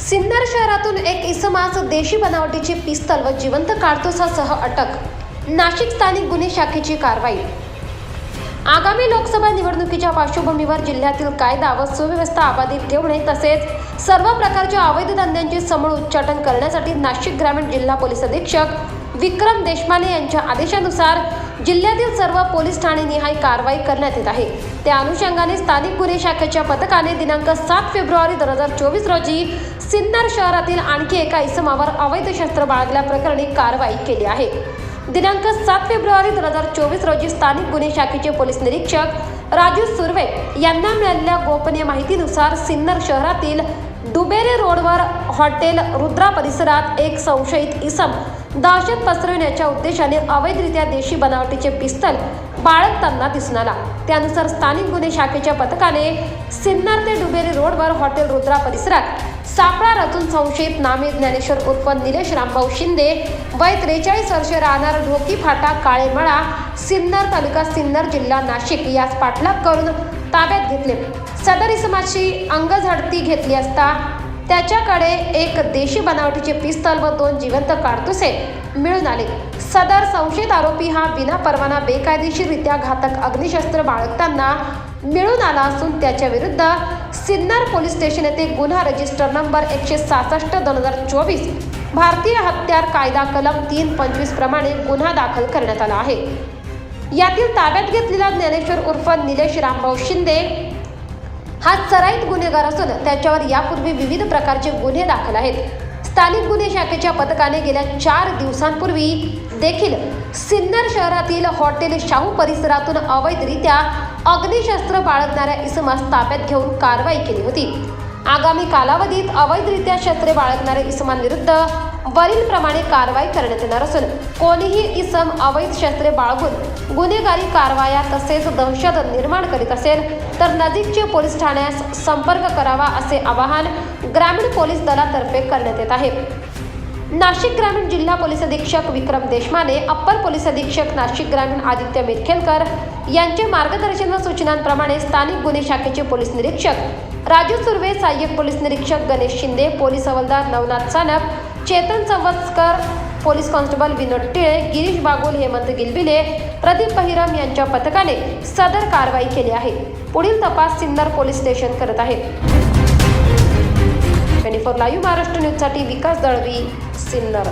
सिन्नर शहरातून एक इसमास देशी बनावटीची पिस्तल व जिवंत काडतुसासह अटक. नाशिक स्थानिक गुन्हे शाखेची कारवाई. आगामी लोकसभा निवडणुकीच्या पार्श्वभूमीवर जिल्ह्यातील कायदा व सुव्यवस्था अबाधित ठेवणे तसेच सर्व प्रकारच्या अवैध धंद्यांचे समूळ उच्चाटन करण्यासाठी नाशिक ग्रामीण जिल्हा पोलीस अधीक्षक विक्रम देशमाने यांच्या आदेशानुसार जिल्ह्यातील सर्व पोलीस ठाणे निहाय कारवाई करण्यात येत आहे. त्या अनुषंगाने स्थानिक गुन्हे शाखेच्या पथकाने दिनांक 7 फेब्रुवारी 2024 रोजी सिन्नर शहरातील आणखी एका इसमावर अवैध शस्त्र बाळगल्याप्रकरणी कारवाई केली आहे. दिनांक 7 फेब्रुवारी 2024 रोजी स्थानिक गुन्हे शाखेचे पोलीस निरीक्षक राजू सुर्वे यांना मिळालेल्या गोपनीय माहितीनुसार सिन्नर शहरातील डुबेरे रोडवर हॉटेल रुद्रा परिसरात एक संशयित इसम दहशत पसरविण्याच्या उद्देशाने अवैधरित्या देशी बनावटीचे पिस्तल बाळगताना दिसून आला. त्यानुसार स्थानिक गुन्हे शाखेच्या पथकाने सिन्नर ते डुबेरे रोडवर हॉटेल रुद्रा परिसरात सापळा रचून संशयित नामे ज्ञानेश्वर उर्फ निलेश रामभाऊ शिंदे वय 43 वर्षे राहणार ढोकी फाटा काळेमळा सिन्नर तालुका सिन्नर जिल्हा नाशिक यास पाठलाग करून ताब्यात घेतले. सदर इसमाची अंगझडती घेतली असता त्याच्याकडे एक देशी बनावटीचे पिस्तल व 2 जिवंत काडतुसे मिळून आले. सदर संशयित आरोपी हा विनापरवाना बेकायदेशीररित्या घातक अग्निशस्त्र बाळगताना मिळून आला असून त्याच्या विरुद्ध सिन्नर पोलीस स्टेशन येथे गुन्हा रजिस्टर नंबर 166/2024 भारतीय हत्यार कायदा कलम 325 प्रमाणे गुन्हा दाखल करण्यात आला आहे. यातील ताब्यात घेतलेला ज्ञानेश्वर उर्फ निलेश रामभाऊ शिंदे हा सराईत गुन्हेगार असून त्याच्यावर यापूर्वी विविध प्रकारचे गुन्हे दाखल आहेत. स्थानिक गुन्हे शाखेच्या पथकाने गेल्या 4 दिवसांपूर्वी देखील सिन्नर शहरातील हॉटेल शाहू परिसरातून अवैधरित्या अग्निशस्त्र बाळगणाऱ्या इसमास ताब्यात घेऊन कारवाई केली होती. आगामी कालावधीत अवैधरित्या शस्त्रे बाळगणाऱ्या इसमांविरुद्ध वरील प्रमाणे कारवाई करण्यात येणार असून कोणीही इसम अवैध शस्त्रे बाळगून गुन्हेगारी कारवाया तसेच दहशत निर्माण करीत असेल तर नजीकचे पोलीस ठाण्यास संपर्क करावा असे आवाहन ग्रामीण पोलीस दलातर्फे करण्यात येत आहे. नाशिक ग्रामीण जिल्हा पोलीस अधीक्षक विक्रम देशमाने, अप्पर पोलीस अधीक्षक नाशिक ग्रामीण आदित्य मेटखेलकर यांचे मार्गदर्शन व सूचनांप्रमाणे स्थानिक गुन्हे शाखेचे पोलीस निरीक्षक राजू सुर्वे, सहाय्यक पोलीस निरीक्षक गणेश शिंदे, पोलीस हवालदार नवनाथ सानप, चेतन संवत्सकर, पोलीस कॉन्स्टेबल विनोद टिळे, गिरीश बागुल, हेमंत गिलबिले, प्रदीप बहिरम यांच्या पथकाने सदर कारवाई केली आहे. पुढील तपास सिन्नर पोलीस स्टेशन करत आहे. 24 लाईव्ह महाराष्ट्र न्यूजसाठी विकास दळवी, सिन्नर.